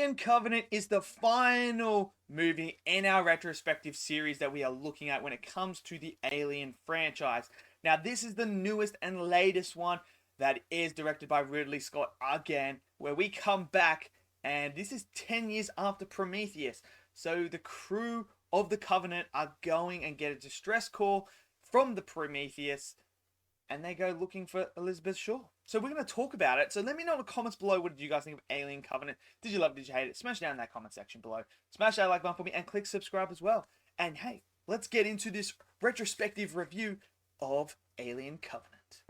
Alien Covenant is the final movie in our retrospective series that we are looking at when it comes to the Alien franchise. Now, this is the newest and latest one that is directed by Ridley Scott again, where we come back, and this is 10 years after Prometheus. So the crew of the Covenant are going and get a distress call from the Prometheus, and they go looking for Elizabeth Shaw. So we're going to talk about it. So let me know in the comments below, what did you guys think of Alien Covenant? Did you love it? Did you hate it? Smash down in that comment section below. Smash that like button for me and click subscribe as well. And hey, let's get into this retrospective review of Alien Covenant.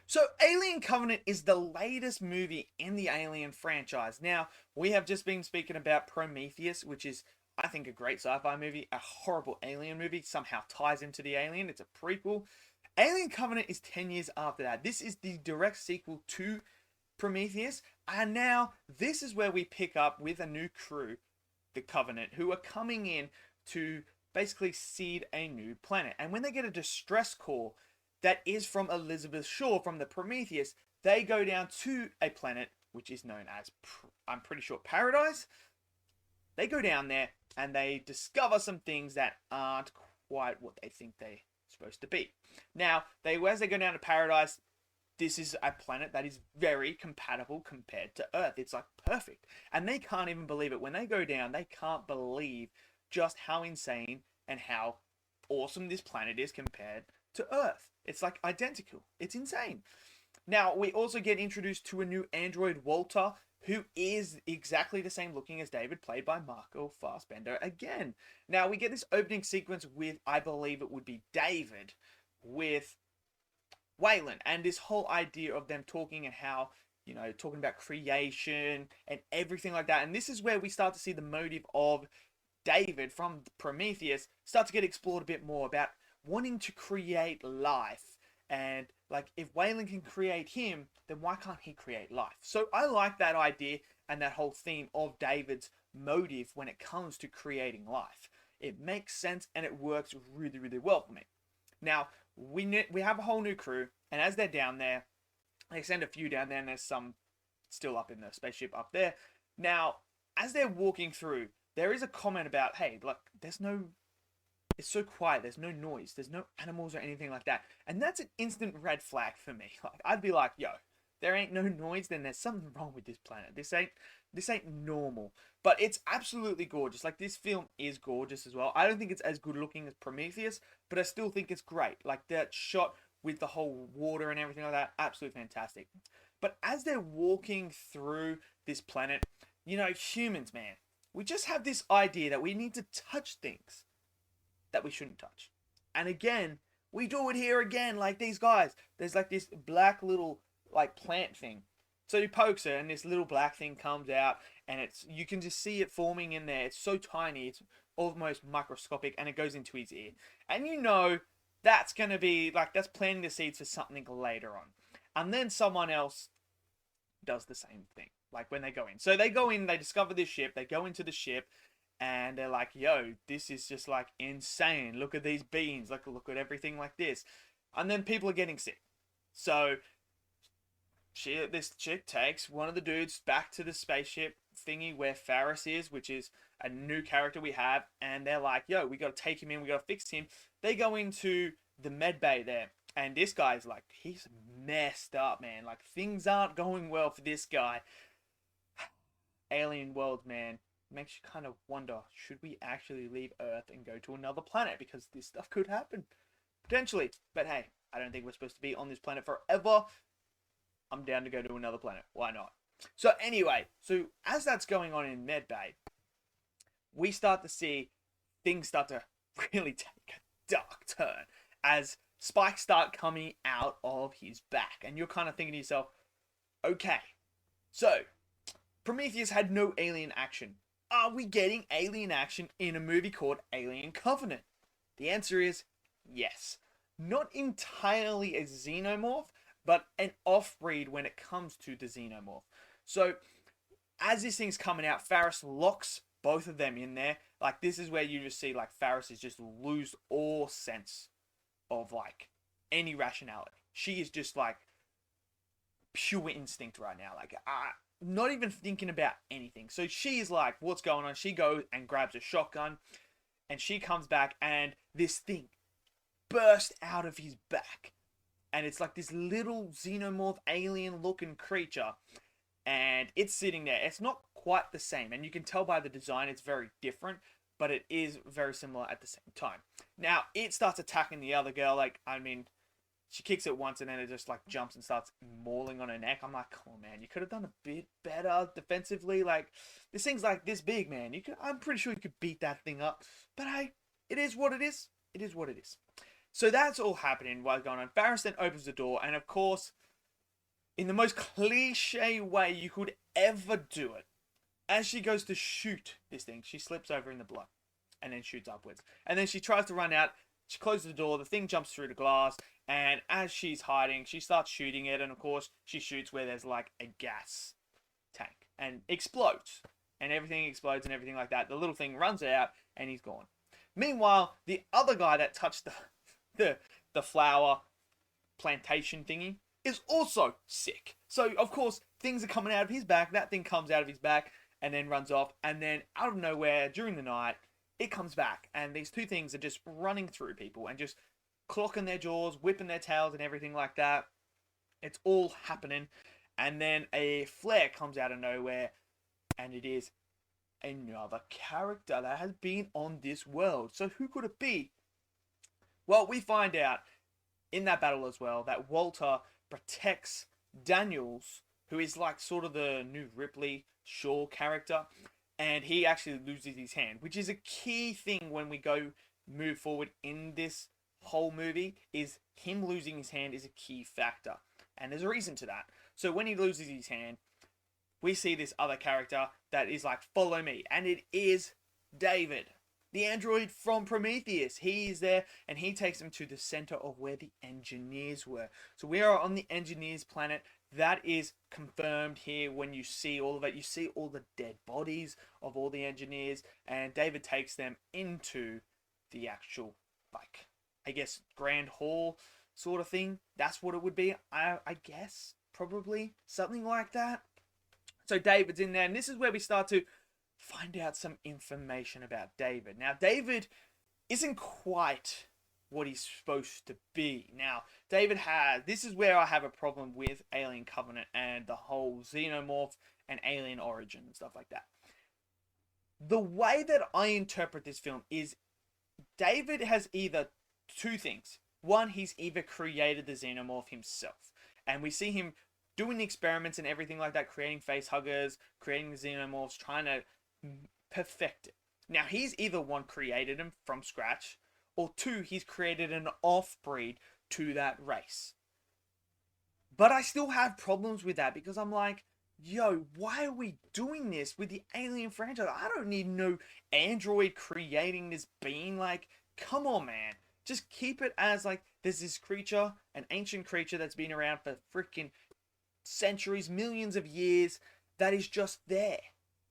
So Alien Covenant is the latest movie in the Alien franchise. Now, we have just been speaking about Prometheus, which is, I think, a great sci-fi movie. A horrible alien movie somehow ties into the Alien. It's a prequel. Alien Covenant is 10 years after that. This is the direct sequel to Prometheus. And now, this is where we pick up with a new crew, the Covenant, who are coming in to basically seed a new planet. And when they get a distress call that is from Elizabeth Shaw from the Prometheus, they go down to a planet which is known as, I'm pretty sure, Paradise. They go down there and they discover some things that aren't quite what they think they're supposed to be. Now, as they go down to Paradise, this is a planet that is very compatible compared to Earth. It's like perfect. And they can't even believe it. When they go down, they can't believe just how insane and how awesome this planet is compared to Earth. It's like identical. It's insane. Now, we also get introduced to a new android, Walter, who is exactly the same looking as David, played by Marco Fassbender again. Now, we get this opening sequence with, I believe it would be David, with Wayland, and this whole idea of them talking and how, you know, talking about creation and everything like that. And this is where we start to see the motive of David from Prometheus start to get explored a bit more, about wanting to create life. And like, if Wayland can create him, then why can't he create life? So I like that idea and that whole theme of David's motive when it comes to creating life. It makes sense and it works really, really well for me. Now, we have a whole new crew, and as they're down there, they send a few down there, and there's some still up in the spaceship up there. Now, as they're walking through, there is a comment about, hey, look, it's so quiet, there's no noise, there's no animals or anything like that. And that's an instant red flag for me. Like, I'd be like, yo, there ain't no noise, then there's something wrong with this planet. This ain't normal. But it's absolutely gorgeous. Like, this film is gorgeous as well. I don't think it's as good looking as Prometheus, but I still think it's great. Like, that shot with the whole water and everything like that, absolutely fantastic. But as they're walking through this planet, you know, humans, man, we just have this idea that we need to touch things that we shouldn't touch. And again, we do it here again, like these guys. There's like this black little like plant thing. So he pokes it and this little black thing comes out, and you can just see it forming in there. It's so tiny, it's almost microscopic, and it goes into his ear. And you know, that's going to be like, that's planting the seeds for something later on. And then someone else does the same thing, like when they go in. So they go in, they discover this ship, they go into the ship, and they're like, yo, this is just like insane. Look at these beings. Look at everything like this. And then people are getting sick. So this chick takes one of the dudes back to the spaceship thingy where Faris is, which is a new character we have. And they're like, yo, we got to take him in. We got to fix him. They go into the med bay there. And this guy's like, he's messed up, man. Like, things aren't going well for this guy. Alien world, man. Makes you kind of wonder, should we actually leave Earth and go to another planet? Because this stuff could happen. Potentially. But hey, I don't think we're supposed to be on this planet forever. I'm down to go to another planet. Why not? So anyway, so as that's going on in Medbay, we start to see things start to really take a dark turn as spikes start coming out of his back. And you're kind of thinking to yourself, okay, so Prometheus had no alien action. Are we getting alien action in a movie called Alien Covenant? The answer is yes. Not entirely a xenomorph, but an off-breed when it comes to the xenomorph. So, as this thing's coming out, Faris locks both of them in there. Like, this is where you just see, like, Faris is just lose all sense of, like, any rationality. she is just like pure instinct right now. Like, not even thinking about anything. So she's like, what's going on? She goes and grabs a shotgun, and she comes back, and this thing bursts out of his back. And it's like this little xenomorph alien looking creature. And it's sitting there. It's not quite the same. And you can tell by the design it's very different. But it is very similar at the same time. Now, it starts attacking the other girl. Like, I mean, she kicks it once and then it just like jumps and starts mauling on her neck. I'm like, come on, man, you could have done a bit better defensively. Like, this thing's like this big, man. I'm pretty sure you could beat that thing up. But hey, it is what it is. It is what it is. So that's all happening while going on. Faris then opens the door, and of course, in the most cliche way you could ever do it, as she goes to shoot this thing, she slips over in the blood and then shoots upwards. And then she tries to run out. She closes the door. The thing jumps through the glass. And as she's hiding, she starts shooting it. And of course, she shoots where there's like a gas tank and explodes. And everything explodes and everything like that. The little thing runs out and he's gone. Meanwhile, the other guy that touched the flower plantation thingy is also sick. So, of course, things are coming out of his back. That thing comes out of his back and then runs off. And then out of nowhere, during the night, it comes back. And these two things are just running through people and just clocking their jaws, whipping their tails and everything like that. It's all happening. And then a flare comes out of nowhere. And it is another character that has been on this world. So who could it be? Well, we find out in that battle as well that Walter protects Daniels, who is like sort of the new Ripley Shaw character, and he actually loses his hand, which is a key thing when we move forward in this whole movie. Is him losing his hand is a key factor, and there's a reason to that. So when he loses his hand, we see this other character that is like, follow me, and it is David, the android from Prometheus. He is there, and he takes them to the center of where the engineers were. So we are on the engineers planet. That is confirmed here when you see all of it. You see all the dead bodies of all the engineers, and David takes them into the actual, like, I guess, Grand Hall sort of thing. That's what it would be, I guess, probably something like that. So David's in there, and this is where we start to find out some information about David. Now, David isn't quite what he's supposed to be. Now, this is where I have a problem with Alien Covenant and the whole xenomorph and alien origin and stuff like that. The way that I interpret this film is David has either two things. One, he's either created the xenomorph himself, and we see him doing experiments and everything like that, creating face huggers, creating the xenomorphs, trying to perfect it. Now, he's either one, created him from scratch, or two, he's created an off-breed to that race. But I still have problems with that, because I'm like, yo, why are we doing this with the Alien franchise? I don't need no android creating this being. Like, come on, man. Just keep it as, like, there's this creature, an ancient creature that's been around for freaking centuries, millions of years, that is just there,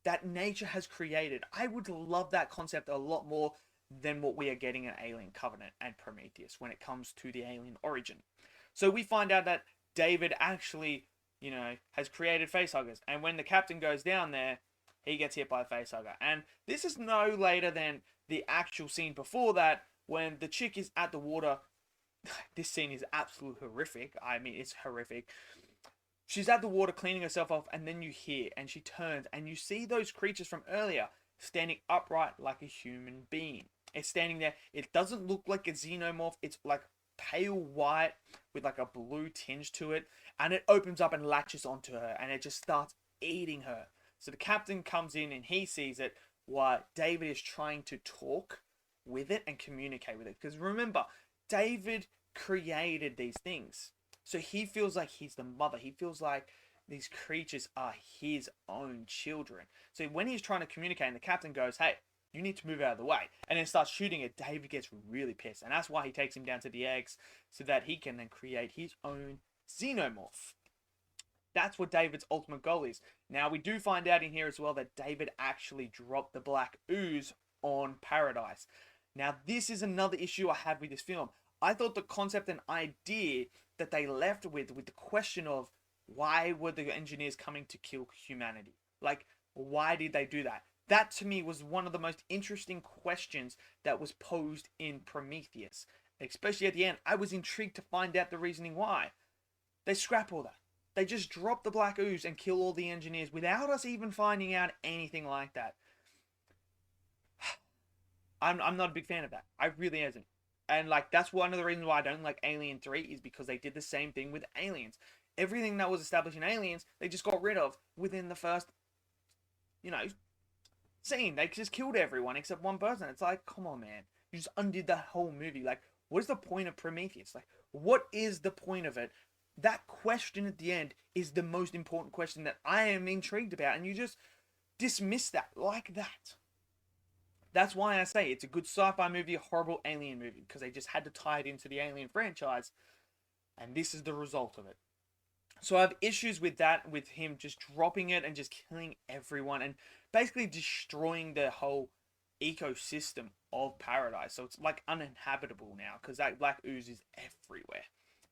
that nature has created. I would love that concept a lot more than what we are getting in Alien Covenant and Prometheus when it comes to the alien origin. So we find out that David actually, has created facehuggers, and when the captain goes down there, he gets hit by a facehugger. And this is no later than the actual scene before that, when the chick is at the water. This scene is absolutely horrific. I mean, it's horrific. She's at the water cleaning herself off, and then you hear, and she turns, and you see those creatures from earlier standing upright like a human being. It's standing there. It doesn't look like a xenomorph. It's like pale white with like a blue tinge to it, and it opens up and latches onto her, and it just starts eating her. So the captain comes in, and he sees it while David is trying to talk with it and communicate with it. Because remember, David created these things. So he feels like he's the mother. He feels like these creatures are his own children. So when he's trying to communicate and the captain goes, hey, you need to move out of the way, and then starts shooting it, David gets really pissed. And that's why he takes him down to the eggs, so that he can then create his own xenomorph. That's what David's ultimate goal is. Now, we do find out in here as well that David actually dropped the black ooze on Paradise. Now, this is another issue I have with this film. I thought the concept and idea that they left with the question of why were the engineers coming to kill humanity? Like, why did they do that? That to me was one of the most interesting questions that was posed in Prometheus. Especially at the end, I was intrigued to find out the reasoning why. They scrap all that. They just drop the black ooze and kill all the engineers without us even finding out anything like that. I'm not a big fan of that. I really isn't. And like that's one of the reasons why I don't like Alien 3 is because they did the same thing with Aliens. Everything that was established in Aliens, they just got rid of within the first, you know, scene. They just killed everyone except one person. It's like, come on, man. You just undid the whole movie. Like, what is the point of Prometheus? Like, what is the point of it? That question at the end is the most important question that I am intrigued about, and you just dismiss that like that. That's why I say it's a good sci-fi movie, a horrible alien movie, because they just had to tie it into the Alien franchise, and this is the result of it. So I have issues with that, with him just dropping it and just killing everyone and basically destroying the whole ecosystem of paradise. So it's like uninhabitable now because that black ooze is everywhere.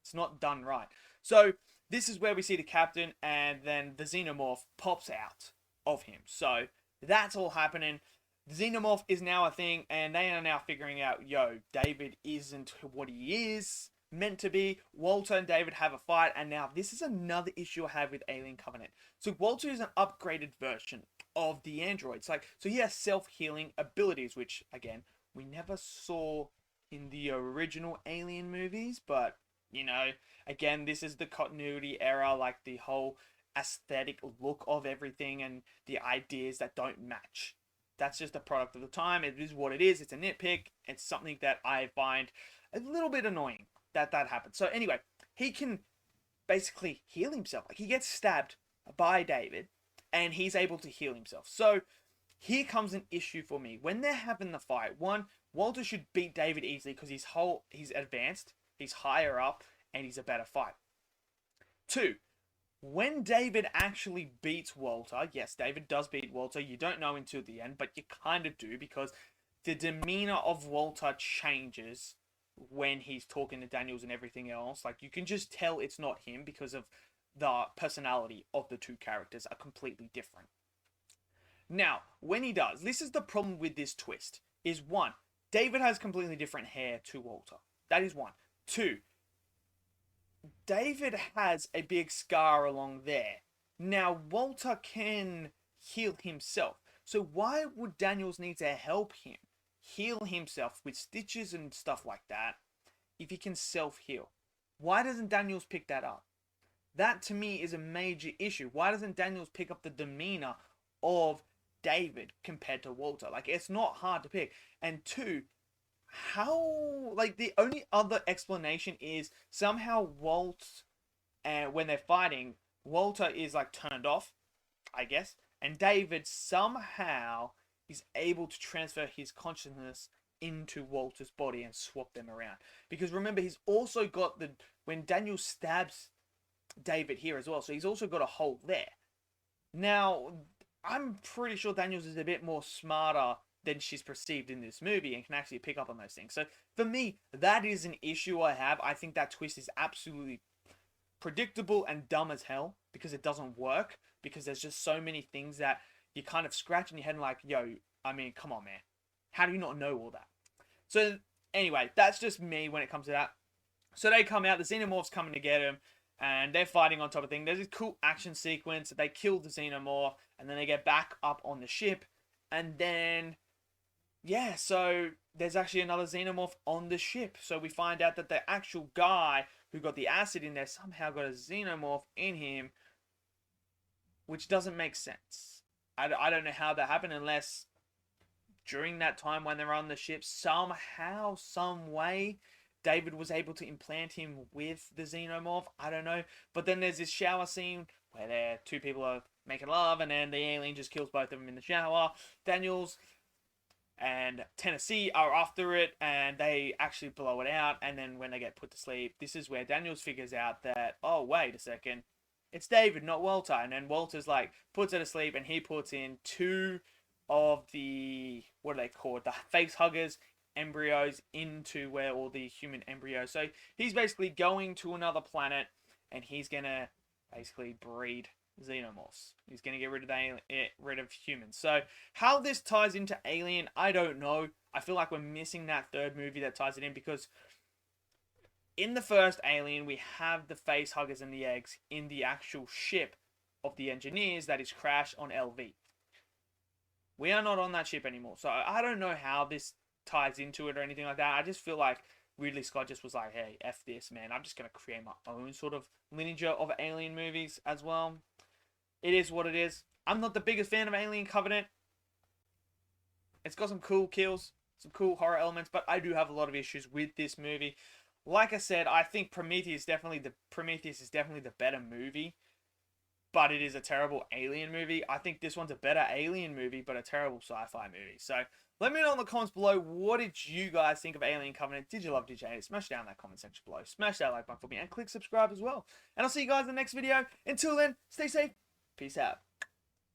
It's not done right. So this is where we see the captain and then the xenomorph pops out of him. So that's all happening. The xenomorph is now a thing and they are now figuring out, yo, David isn't what he is meant to be. Walter and David have a fight, and now this is another issue I have with Alien Covenant. So Walter is an upgraded version of the androids. Like, so he has self-healing abilities, which again we never saw in the original Alien movies, but you know, again, this is the continuity era, like the whole aesthetic look of everything and the ideas that don't match. That's just a product of the time. It is what it is. It's a nitpick. It's something that I find a little bit annoying that happens. So anyway, he can basically heal himself. Like, he gets stabbed by David and he's able to heal himself. So here comes an issue for me. When they're having the fight, one, Walter should beat David easily because he's advanced, he's higher up, and he's a better fight. Two, when David actually beats Walter, yes, David does beat Walter. You don't know until the end, but you kind of do because the demeanor of Walter changes when he's talking to Daniels and everything else. Like, you can just tell it's not him because of the personality of the two characters are completely different. Now, when he does, this is the problem with this twist, is one, David has completely different hair to Walter. That is one. Two, David has a big scar along there. Now, Walter can heal himself. So why would Daniels need to help him heal himself with stitches and stuff like that if he can self-heal? Why doesn't Daniels pick that up? That to me is a major issue. Why doesn't Daniels pick up the demeanor of David compared to Walter? Like, it's not hard to pick. And two, how, like, the only other explanation is somehow when they're fighting, Walter is like turned off, I guess, and David somehow is able to transfer his consciousness into Walter's body and swap them around. Because remember, he's also got when Daniel stabs David here as well, so he's also got a hole there. Now, I'm pretty sure Daniels is a bit more smarter than she's perceived in this movie and can actually pick up on those things. So for me, that is an issue I have. I think that twist is absolutely predictable and dumb as hell because it doesn't work, because there's just so many things that you kind of scratch in your head and like, yo, I mean, come on, man. How do you not know all that? So anyway, that's just me when it comes to that. So they come out, the xenomorph's coming to get him, and they're fighting on top of things. There's this cool action sequence. They kill the xenomorph, and then they get back up on the ship, and then, yeah, so there's actually another xenomorph on the ship. So we find out that the actual guy who got the acid in there somehow got a xenomorph in him, which doesn't make sense. I don't know how that happened unless during that time when they're on the ship, somehow, some way, David was able to implant him with the xenomorph. I don't know. But then there's this shower scene where two people are making love, and then the alien just kills both of them in the shower. Daniels and Tennessee are after it, and they actually blow it out. And then when they get put to sleep, this is where Daniels figures out that, oh, wait a second, it's David, not Walter. And then Walter's like, puts her to sleep, and he puts in two of the, what are they called? The face huggers embryos into where all the human embryos. So he's basically going to another planet, and he's gonna basically breed xenomorphs. He's gonna get rid of humans. So how this ties into Alien, I don't know. I feel like we're missing that third movie that ties it in, because in the first Alien, we have the face huggers and the eggs in the actual ship of the engineers that is crashed on LV. We are not on that ship anymore. So I don't know how this ties into it or anything like that. I just feel like Ridley Scott just was like, hey, F this, man. I'm just going to create my own sort of lineage of Alien movies as well. It is what it is. I'm not the biggest fan of Alien Covenant. It's got some cool kills, some cool horror elements, but I do have a lot of issues with this movie. Like I said, I think Prometheus is definitely the better movie, but it is a terrible Alien movie. I think this one's a better Alien movie, but a terrible sci-fi movie. So let me know in the comments below, what did you guys think of Alien Covenant? Did you love, did you hate it? Smash down that comment section below. Smash that like button for me and click subscribe as well. And I'll see you guys in the next video. Until then, stay safe. Peace out.